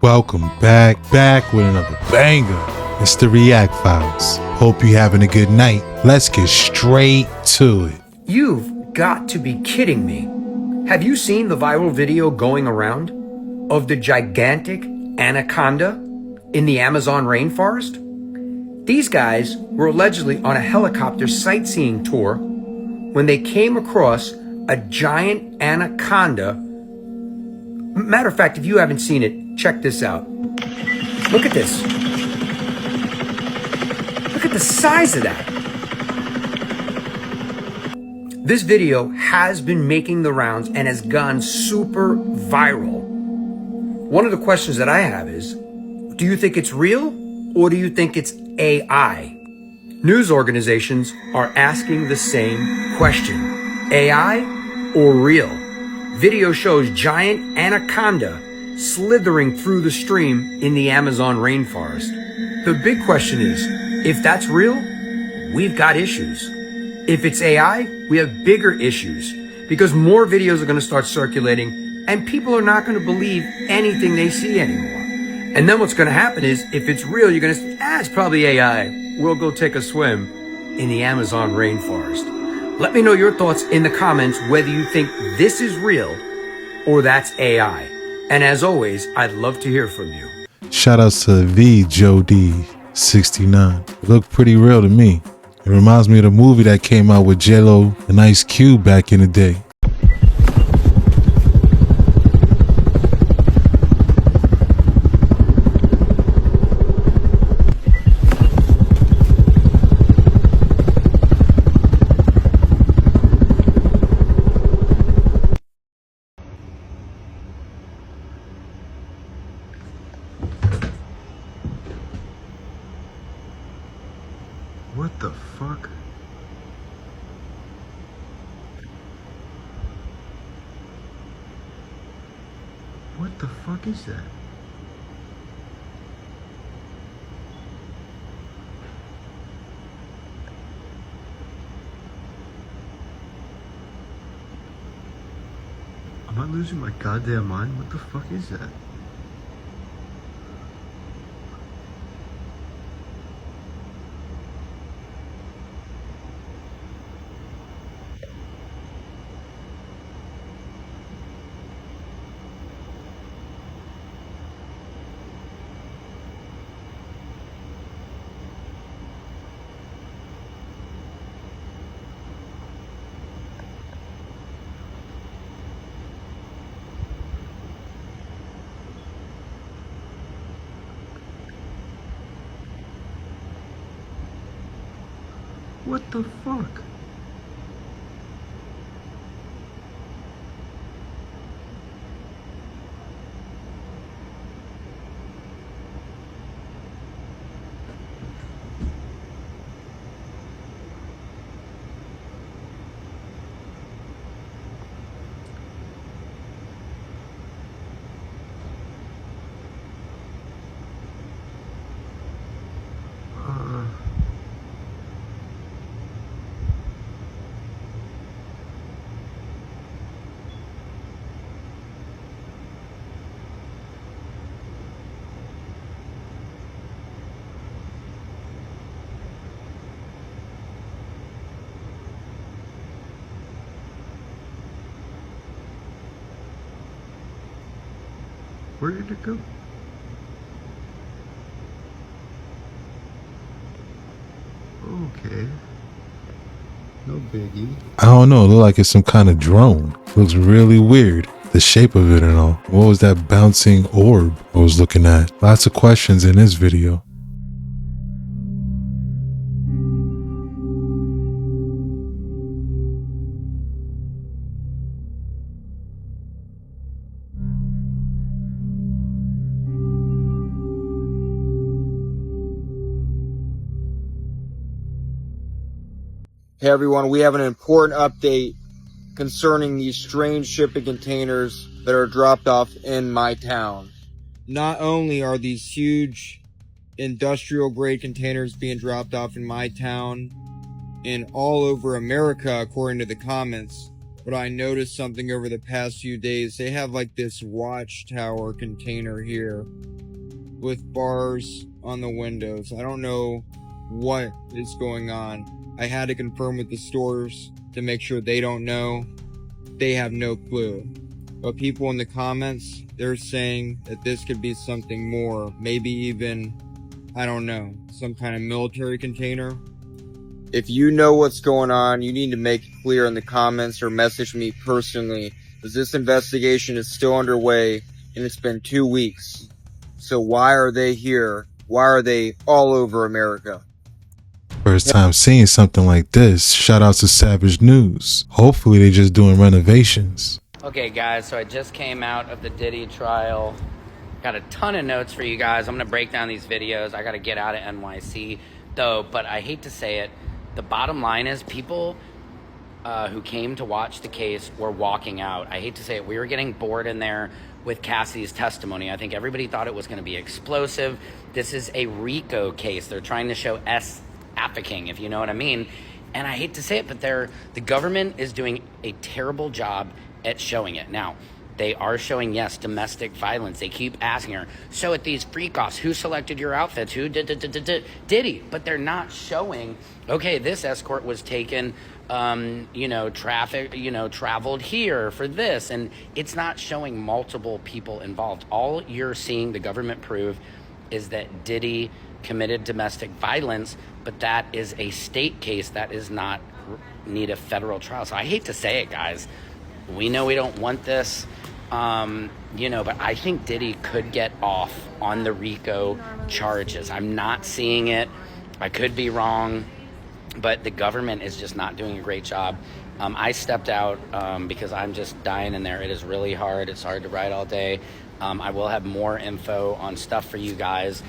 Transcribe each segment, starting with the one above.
Welcome back with another banger. It's the React Files. Hope you're having a good night. Let's get straight to it. You've got to be kidding me. Have you seen the viral video going around of the gigantic anaconda in the Amazon rainforest? These guys were allegedly on a helicopter sightseeing tour when they came across a giant anaconda. Matter of fact, if you haven't seen it, check this out. Look at this. Look at the size of that. This video has been making the rounds and has gone super viral. One of the questions that I have is, do you think it's real or do you think it's AI? News organizations are asking the same question. AI or real? Video shows giant anaconda slithering through the stream in the Amazon rainforest. The big question is, if that's real, we've got issues. If it's AI, we have bigger issues because more videos are going to start circulating and people are not going to believe anything they see anymore. And then what's going to happen is, if it's real, you're going to say, it's probably AI. We'll go take a swim in the Amazon rainforest. Let me know your thoughts in the comments whether you think this is real or that's AI. And as always, I'd love to hear from you. Shout outs to the Joe D69. It looked pretty real to me. It reminds me of the movie that came out with J-Lo and Ice Cube back in the day. What the fuck? What the fuck is that? Am I losing my goddamn mind? What the fuck is that? What the fuck? Where did it go? Okay. No biggie. I don't know. It looked like it's some kind of drone. Looks really weird. The shape of it and all. What was that bouncing orb I was looking at? Lots of questions in this video. Hey everyone, we have an important update concerning these strange shipping containers that are dropped off in my town. Not only are these huge industrial grade containers being dropped off in my town and all over America according to the comments, but I noticed something over the past few days. They have like this watchtower container here with bars on the windows. I don't know what is going on. I had to confirm with the stores to make sure they don't know. They have no clue. But people in the comments, they're saying that this could be something more. Maybe even, I don't know, some kind of military container. If you know what's going on, you need to make it clear in the comments or message me personally, because this investigation is still underway and it's been 2 weeks. So why are they here? Why are they all over America? First time seeing something like this. Shout out to Savage News. Hopefully they just doing renovations. Okay guys, so I just came out of the Diddy trial. Got a ton of notes for you guys. I'm gonna break down these videos. I gotta get out of NYC though, but I hate to say it. The bottom line is people who came to watch the case were walking out. I hate to say it. We were getting bored in there with Cassie's testimony. I think everybody thought it was gonna be explosive. This is a RICO case. They're trying to show trafficking, if you know what I mean. And I hate to say it, but the government is doing a terrible job at showing it. Now, they are showing, yes, domestic violence. They keep asking her, so at these freak-offs, who selected your outfits? Who did Diddy? But they're not showing, okay, this escort was taken, traveled here for this. And it's not showing multiple people involved. All you're seeing the government prove is that Diddy committed domestic violence, but that is a state case that is not need a federal trial. So I hate to say it, guys. We know we don't want this, but I think Diddy could get off on the RICO charges. I'm not seeing it. I could be wrong, but the government is just not doing a great job. I stepped out because I'm just dying in there. It is really hard. It's hard to ride all day. I will have more info on stuff for you guys.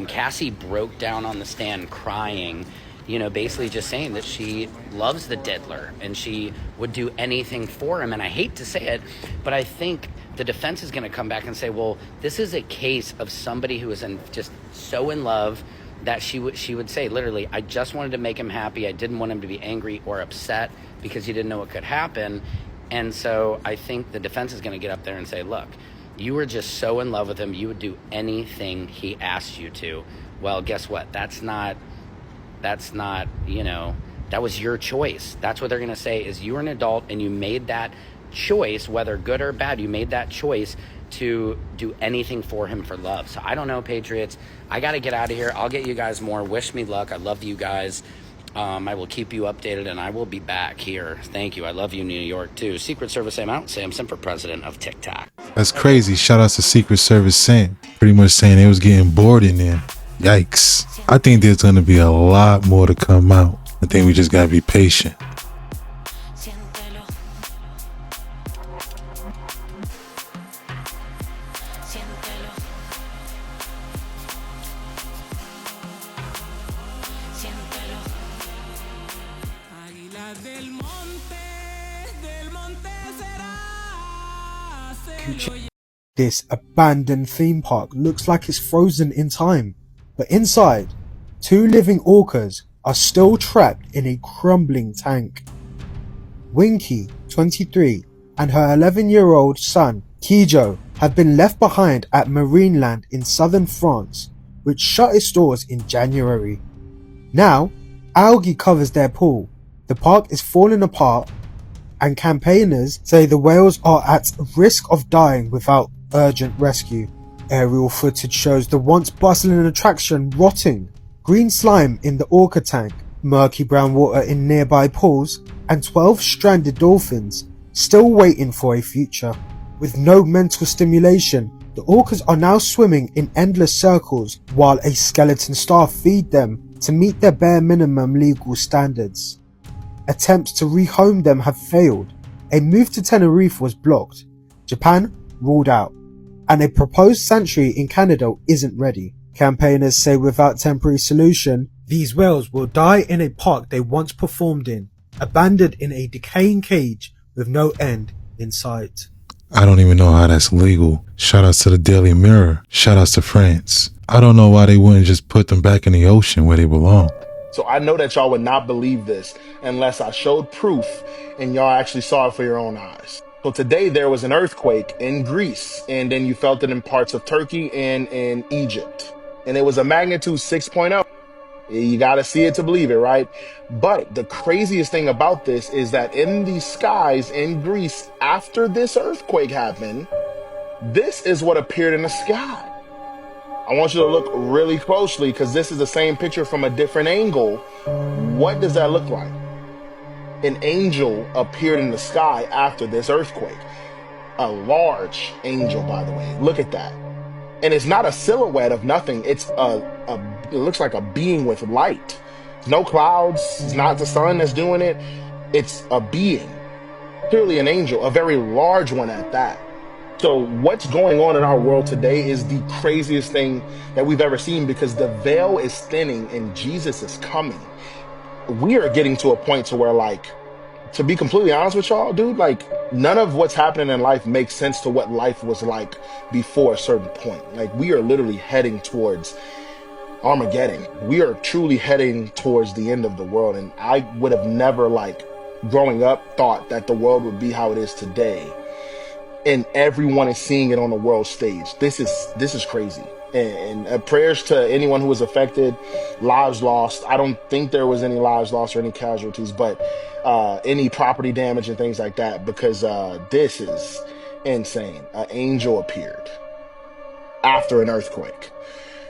Cassie broke down on the stand crying, basically just saying that she loves the diddler and she would do anything for him. And I hate to say it, but I think the defense is going to come back and say, well, this is a case of somebody who is just so in love that she would say, literally, I just wanted to make him happy. I didn't want him to be angry or upset because he didn't know what could happen. And so I think the defense is going to get up there and say, look, you were just so in love with him, you would do anything he asked you to. Well, guess what? That's not, that was your choice. That's what they're going to say is you were an adult and you made that choice, whether good or bad, you made that choice to do anything for him for love. So I don't know, Patriots. I got to get out of here. I'll get you guys more. Wish me luck. I love you guys. I will keep you updated and I will be back here. Thank you. I love you, New York, too. Secret Service Sam out. Samson for president of TikTok. That's crazy. Shout out to Secret Service Sam. Pretty much saying they was getting bored in there. Yikes. I think there's going to be a lot more to come out. I think we just got to be patient. This abandoned theme park looks like it's frozen in time, but inside, 2 living orcas are still trapped in a crumbling tank. Winky, 23, and her 11-year-old son, Kijo, have been left behind at Marineland in southern France, which shut its doors in January. Now, algae covers their pool, the park is falling apart, and campaigners say the whales are at risk of dying without urgent rescue. Aerial footage shows the once bustling attraction rotting, green slime in the orca tank, murky brown water in nearby pools, and 12 stranded dolphins still waiting for a future. With no mental stimulation, the orcas are now swimming in endless circles while a skeleton staff feed them to meet their bare minimum legal standards. Attempts to rehome them have failed. A move to Tenerife was blocked. Japan ruled out. And a proposed sanctuary in Canada isn't ready. Campaigners say without temporary solution, these whales will die in a park they once performed in, abandoned in a decaying cage with no end in sight. I don't even know how that's legal. Shout outs to the Daily Mirror. Shout outs to France. I don't know why they wouldn't just put them back in the ocean where they belong. So I know that y'all would not believe this unless I showed proof and y'all actually saw it for your own eyes. So today there was an earthquake in Greece, and then you felt it in parts of Turkey and in Egypt. And it was a magnitude 6.0. You got to see it to believe it, right? But the craziest thing about this is that in the skies in Greece, after this earthquake happened, this is what appeared in the sky. I want you to look really closely because this is the same picture from a different angle. What does that look like? An angel appeared in the sky after this earthquake. A large angel, by the way. Look at that. And it's not a silhouette of nothing. It's it looks like a being with light. No clouds. It's not the sun that's doing it. It's a being. Clearly an angel, a very large one at that. So what's going on in our world today is the craziest thing that we've ever seen because the veil is thinning and Jesus is coming. We are getting to a point to where, like, to be completely honest with y'all, dude, like, none of what's happening in life makes sense to what life was like before a certain point. Like, we are literally heading towards Armageddon. We are truly heading towards the end of the world. And I would have never, like, growing up, thought that the world would be how it is today. And everyone is seeing it on the world stage. This is crazy. And prayers to anyone who was affected, lives lost. I don't think there was any lives lost or any casualties, but any property damage and things like that, because this is insane. An angel appeared after an earthquake.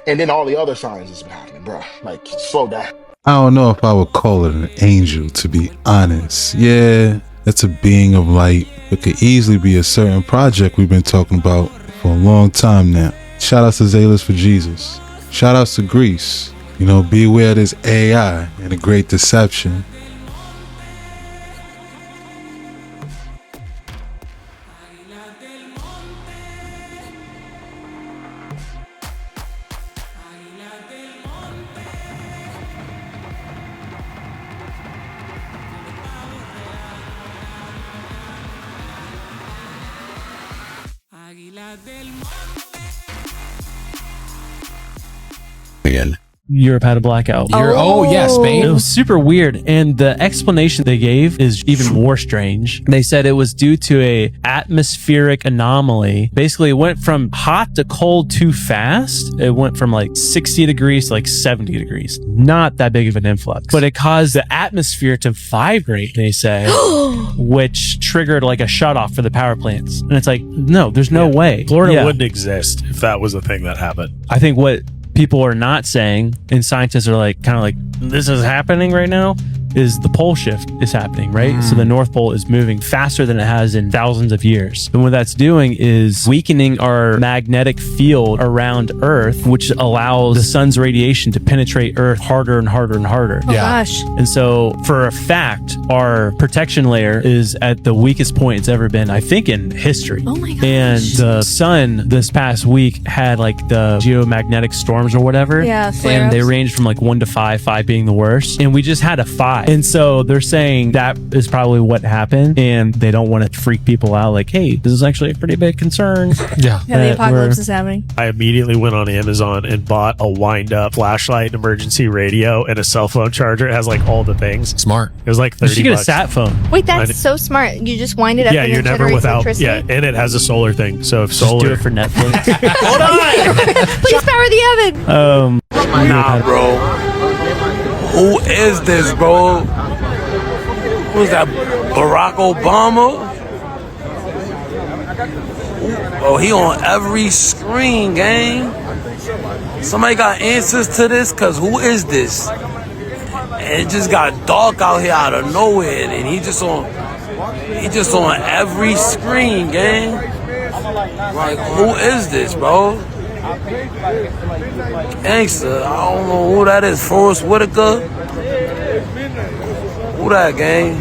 And then all the other signs has been happening, bro. Like, slow down. I don't know if I would call it an angel, to be honest. Yeah, that's a being of light. It could easily be a certain project we've been talking about for a long time now. Shout outs to Zayless for Jesus. Shout outs to Greece. You know, beware this AI and the great deception. Again. Europe had a blackout. Oh yeah, Spain. It was super weird, and the explanation they gave is even more strange. They said it was due to a atmospheric anomaly. Basically, it went from hot to cold too fast. It went from like 60 degrees to like 70 degrees. Not that big of an influx, but it caused the atmosphere to vibrate, they say, which triggered like a shutoff for the power plants. And it's like, no, there's no way. Florida wouldn't exist if that was the thing that happened. I think what people are not saying, and scientists are like, kind of like, this is happening right now, is the pole shift is happening, right? So the North Pole is moving faster than it has in thousands of years. And what that's doing is weakening our magnetic field around Earth, which allows the sun's radiation to penetrate Earth harder and harder and harder. Oh gosh. And so for a fact, our protection layer is at the weakest point it's ever been, I think, in history. Oh my gosh. And the sun this past week had like the geomagnetic storms or whatever. Yeah, and they flare-ups. ranged from like 1 to 5, 5 being the worst. And we just had a 5. And so they're saying that is probably what happened. And they don't want to freak people out like, hey, this is actually a pretty big concern. Yeah. Yeah, the apocalypse is happening. I immediately went on Amazon and bought a wind-up flashlight, emergency radio, and a cell phone charger. It has like all the things. Smart. It was like $30. You should get a sat phone. Wait, that's so smart. You just wind it up Yeah, and you're it never generates without. electricity. Yeah, and it has a solar thing. So if Just do solar, it for Netflix. Please power the oven. Nah, bro. Who is this, bro? Who's that? Barack Obama? Oh, he on every screen, gang. Somebody got answers to this? Cause who is this? And it just got dark out here out of nowhere, and he just on every screen, gang. Like, who is this, bro? Gangster, I don't know who that is. Forrest Whitaker? Who that, gang?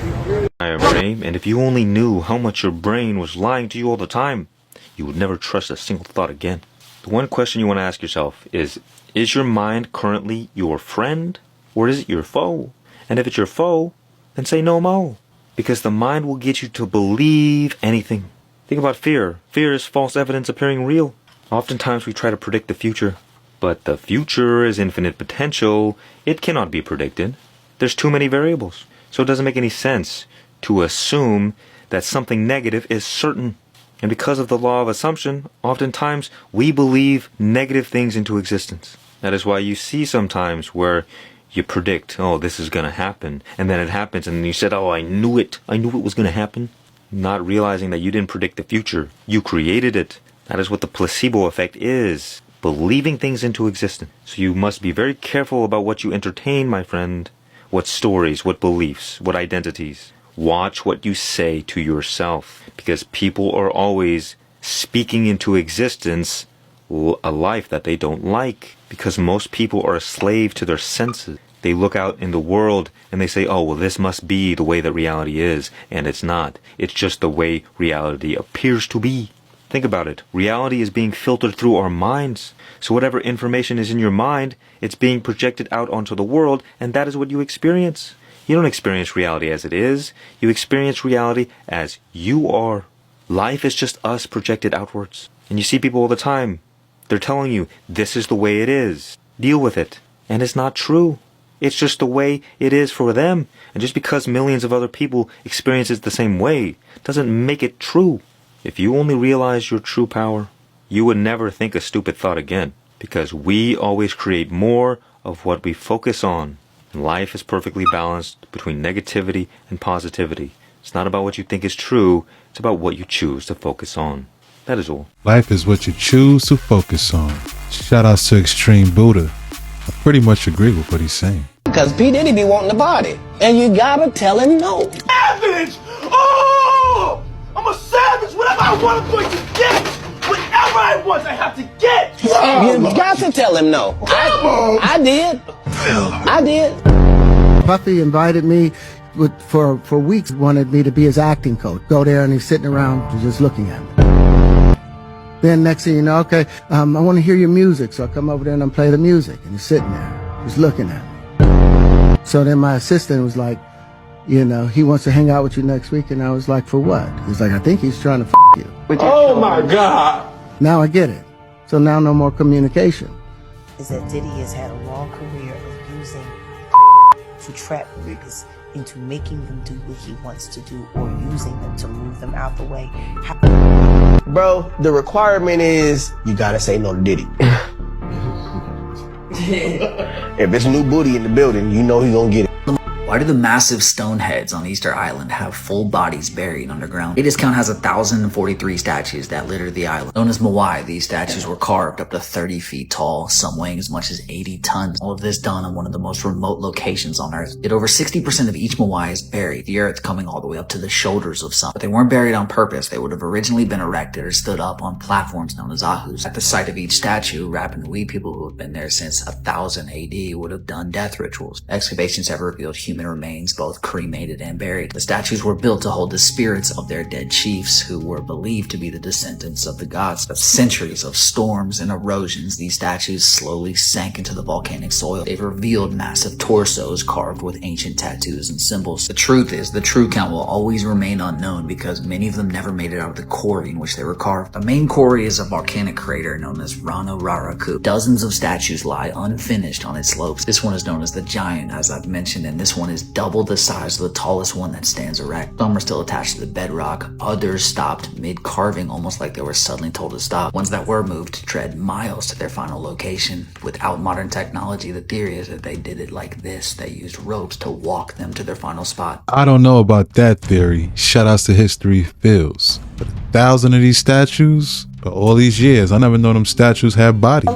I am Ray, and if you only knew how much your brain was lying to you all the time, you would never trust a single thought again. The one question you want to ask yourself is your mind currently your friend, or is it your foe? And if it's your foe, then say no mo. Because the mind will get you to believe anything. Think about fear. Fear is false evidence appearing real. Oftentimes we try to predict the future, but the future is infinite potential. It cannot be predicted. There's too many variables. So it doesn't make any sense to assume that something negative is certain. And because of the law of assumption, oftentimes we believe negative things into existence. That is why you see sometimes where you predict, oh, this is going to happen, and then it happens, and then you said, oh, I knew it was going to happen, not realizing that you didn't predict the future. You created it. That is what the placebo effect is, believing things into existence. So you must be very careful about what you entertain, my friend, what stories, what beliefs, what identities. Watch what you say to yourself, because people are always speaking into existence a life that they don't like, because most people are a slave to their senses. They look out in the world and they say, oh, well, this must be the way that reality is, and it's not. It's just the way reality appears to be. Think about it. Reality is being filtered through our minds. So whatever information is in your mind, it's being projected out onto the world, and that is what you experience. You don't experience reality as it is. You experience reality as you are. Life is just us projected outwards. And you see people all the time. They're telling you, this is the way it is. Deal with it. And it's not true. It's just the way it is for them. And just because millions of other people experience it the same way, doesn't make it true. If you only realize your true power, you would never think a stupid thought again. Because we always create more of what we focus on. Life is perfectly balanced between negativity and positivity. It's not about what you think is true, it's about what you choose to focus on. That is all. Life is what you choose to focus on. Shout outs to Extreme Buddha. I pretty much agree with what he's saying. Because P. Diddy be wanting the body, and you gotta tell him no. Savage! Oh! I'm a savage! Whatever I want, I'm going to get! Whatever I want, I have to get! You got to tell him no. I did. I did. Puffy invited me for weeks, wanted me to be his acting coach. Go there and he's sitting around just looking at me. Then next thing you know, okay, I want to hear your music. So I come over there and I play the music. And he's sitting there, just looking at me. So then my assistant was like, you know, he wants to hang out with you next week. And I was like, for what? He's like, I think he's trying to you. Oh my God! Now I get it. So now no more communication. Is that Diddy has had a long career of using to trap niggas into making them do what he wants to do or using them to move them out the way. Bro, the requirement is you gotta say no to Diddy. If it's new booty in the building, you know he gonna get it. Why do the massive stone heads on Easter Island have full bodies buried underground? A discount has 1,043 statues that litter the island. Known as Moai, these statues were carved up to 30 feet tall, some weighing as much as 80 tons. All of this done on one of the most remote locations on Earth. Yet over 60% of each Moai is buried, the earth coming all the way up to the shoulders of some. But they weren't buried on purpose. They would have originally been erected or stood up on platforms known as ahus. At the site of each statue, Rapanui people who have been there since 1000 AD would have done death rituals. Excavations have revealed human remains, both cremated and buried. The statues were built to hold the spirits of their dead chiefs, who were believed to be the descendants of the gods. But centuries of storms and erosions, these statues slowly sank into the volcanic soil. They've revealed massive torsos carved with ancient tattoos and symbols. The truth is, the true count will always remain unknown because many of them never made it out of the quarry in which they were carved. The main quarry is a volcanic crater known as Rano Raraku. Dozens of statues lie unfinished on its slopes. This one is known as the Giant, as I've mentioned, and this one is double the size of the tallest one that stands erect. Some are still attached to the bedrock, others stopped mid-carving almost like they were suddenly told to stop. Ones that were moved to tread miles to their final location. Without modern technology, the theory is that they did it like this. They used ropes to walk them to their final spot. I don't know about that theory. Shout outs to History Feels. But 1,000 of these statues, for all these years, I never known them statues had bodies.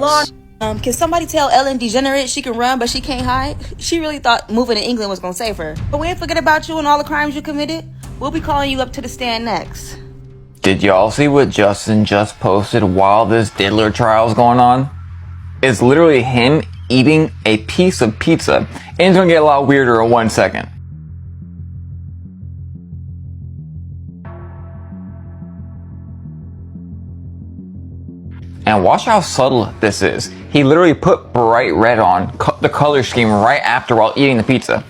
Can somebody tell Ellen DeGenerate she can run but she can't hide? She really thought moving to England was gonna save her. But we ain't forget about you and all the crimes you committed. We'll be calling you up to the stand next. Did y'all see what Justin just posted while this Diddler trial's going on? It's literally him eating a piece of pizza. And it's gonna get a lot weirder in 1 second. And watch how subtle this is. He literally put bright red on the color scheme right after while eating the pizza.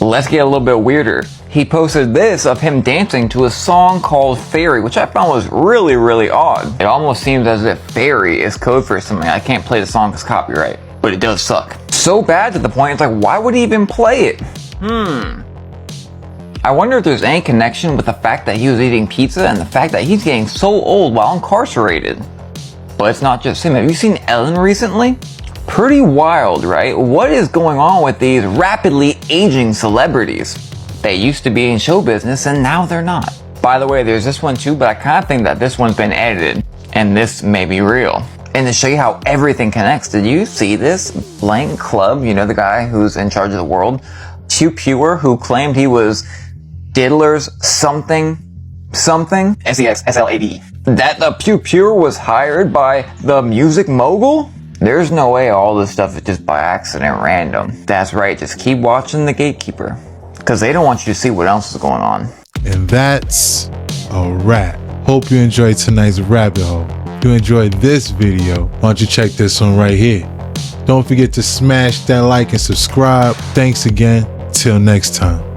Let's get a little bit weirder. He posted this of him dancing to a song called Fairy, which I found was really, really odd. It almost seems as if Fairy is code for something. I can't play the song because copyright, but it does suck. So bad to the point it's like, why would he even play it? I wonder if there's any connection with the fact that he was eating pizza and the fact that he's getting so old while incarcerated. But it's not just him. Have you seen Ellen recently? Pretty wild, right? What is going on with these rapidly aging celebrities? They used to be in show business and now they're not. By the way, there's this one too, but I kind of think that this one's been edited and this may be real. And to show you how everything connects, did you see this? Blank Club, you know, the guy who's in charge of the world, Pew Pewer, who claimed he was Diddler's something, S-E-X-S-L-A-D. That the Pew Pewer was hired by the music mogul? There's no way all this stuff is just by accident random. That's right, just keep watching The Gatekeeper, because they don't want you to see what else is going on. And that's a wrap. Hope you enjoyed tonight's rabbit hole. If you enjoyed this video, why don't you check this one right here. Don't forget to smash that like and subscribe. Thanks again. Till next time.